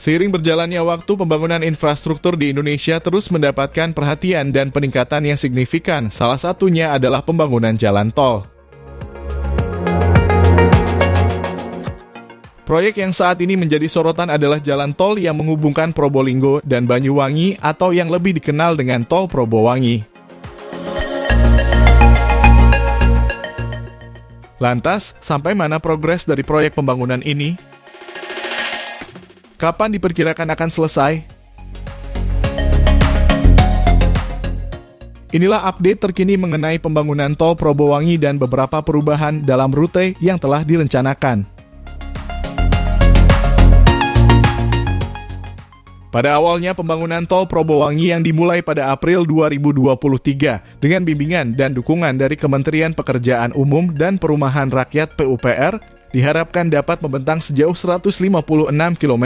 Seiring berjalannya waktu, pembangunan infrastruktur di Indonesia terus mendapatkan perhatian dan peningkatan yang signifikan. Salah satunya adalah pembangunan jalan tol. Proyek yang saat ini menjadi sorotan adalah jalan tol yang menghubungkan Probolinggo dan Banyuwangi atau yang lebih dikenal dengan Tol Probowangi. Lantas, sampai mana progres dari proyek pembangunan ini? Kapan diperkirakan akan selesai? Inilah update terkini mengenai pembangunan Tol Probowangi dan beberapa perubahan dalam rute yang telah direncanakan. Pada awalnya, pembangunan Tol Probowangi yang dimulai pada April 2023 dengan bimbingan dan dukungan dari Kementerian Pekerjaan Umum dan Perumahan Rakyat PUPR diharapkan dapat membentang sejauh 156 km.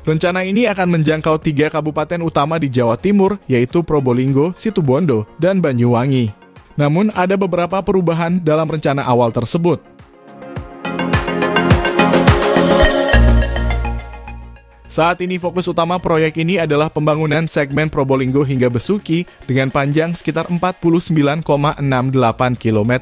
Rencana ini akan menjangkau 3 kabupaten utama di Jawa Timur, yaitu Probolinggo, Situbondo, dan Banyuwangi. Namun, ada beberapa perubahan dalam rencana awal tersebut. Saat ini fokus utama proyek ini adalah pembangunan segmen Probolinggo hingga Besuki dengan panjang sekitar 49,68 km.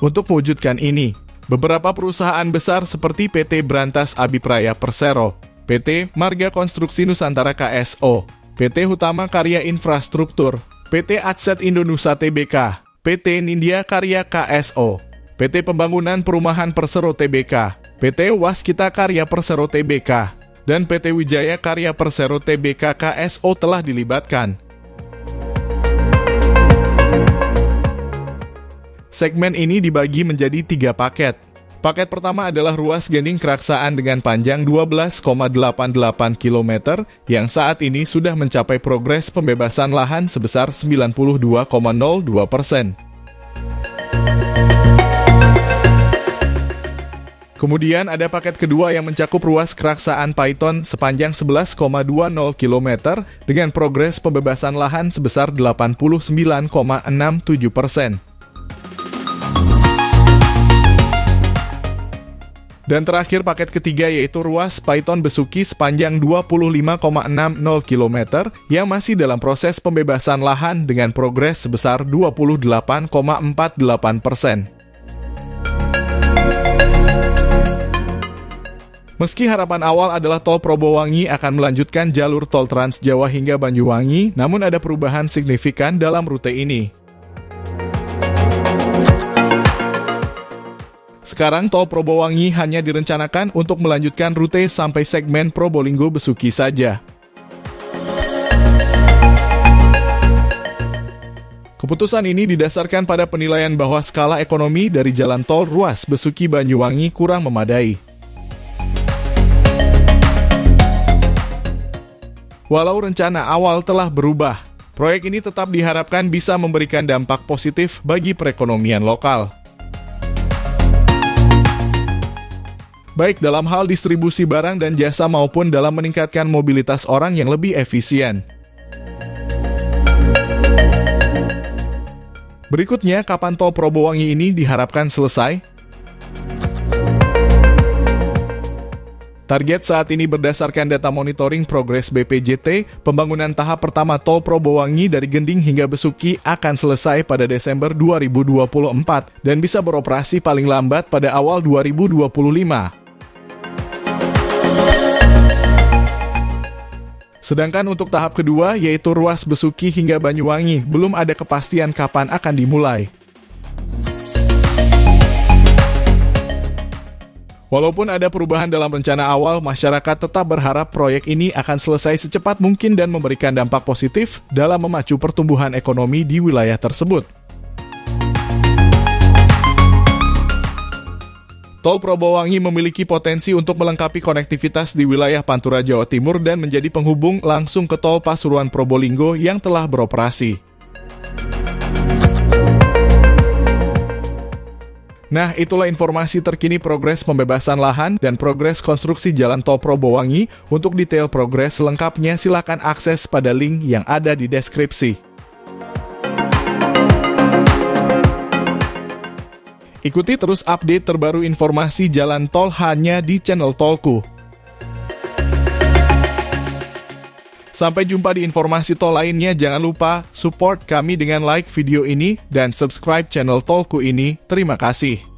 Untuk mewujudkan ini, beberapa perusahaan besar seperti PT Brantas Abipraya Persero, PT Marga Konstruksi Nusantara KSO, PT Hutama Karya Infrastruktur, PT Adset Indonesia Tbk, PT Nindya Karya KSO, PT Pembangunan Perumahan Persero Tbk, PT Waskita Karya Persero Tbk, dan PT Wijaya Karya Persero Tbk KSO telah dilibatkan. Segmen ini dibagi menjadi 3 paket. Paket pertama adalah ruas Gending Keraksaan dengan panjang 12,88 km yang saat ini sudah mencapai progres pembebasan lahan sebesar 92,02%. Kemudian ada paket kedua yang mencakup ruas Keraksaan Paiton sepanjang 11,20 km dengan progres pembebasan lahan sebesar 89,67%. Dan terakhir paket ketiga yaitu ruas Paiton Besuki sepanjang 25,60 km yang masih dalam proses pembebasan lahan dengan progres sebesar 28,48%. Meski harapan awal adalah Tol Probowangi akan melanjutkan jalur tol Trans Jawa hingga Banyuwangi, namun ada perubahan signifikan dalam rute ini. Sekarang Tol Probowangi hanya direncanakan untuk melanjutkan rute sampai segmen Probolinggo Besuki saja. Keputusan ini didasarkan pada penilaian bahwa skala ekonomi dari jalan tol ruas Besuki Banyuwangi kurang memadai. Walau rencana awal telah berubah, proyek ini tetap diharapkan bisa memberikan dampak positif bagi perekonomian lokal. Baik dalam hal distribusi barang dan jasa maupun dalam meningkatkan mobilitas orang yang lebih efisien. Berikutnya, kapan Tol Probowangi ini diharapkan selesai? Target saat ini berdasarkan data monitoring progres BPJT, pembangunan tahap pertama Tol Probowangi dari Gending hingga Besuki akan selesai pada Desember 2024 dan bisa beroperasi paling lambat pada awal 2025. Sedangkan untuk tahap kedua, yaitu ruas Besuki hingga Banyuwangi, belum ada kepastian kapan akan dimulai. Walaupun ada perubahan dalam rencana awal, masyarakat tetap berharap proyek ini akan selesai secepat mungkin dan memberikan dampak positif dalam memacu pertumbuhan ekonomi di wilayah tersebut. Tol Probowangi memiliki potensi untuk melengkapi konektivitas di wilayah Pantura, Jawa Timur dan menjadi penghubung langsung ke Tol Pasuruan Probolinggo yang telah beroperasi. Nah, itulah informasi terkini progres pembebasan lahan dan progres konstruksi jalan Tol Probowangi. Untuk detail progres selengkapnya silakan akses pada link yang ada di deskripsi. Ikuti terus update terbaru informasi jalan tol hanya di channel Tolku. Sampai jumpa di informasi tol lainnya. Jangan lupa support kami dengan like video ini dan subscribe channel Tolku ini. Terima kasih.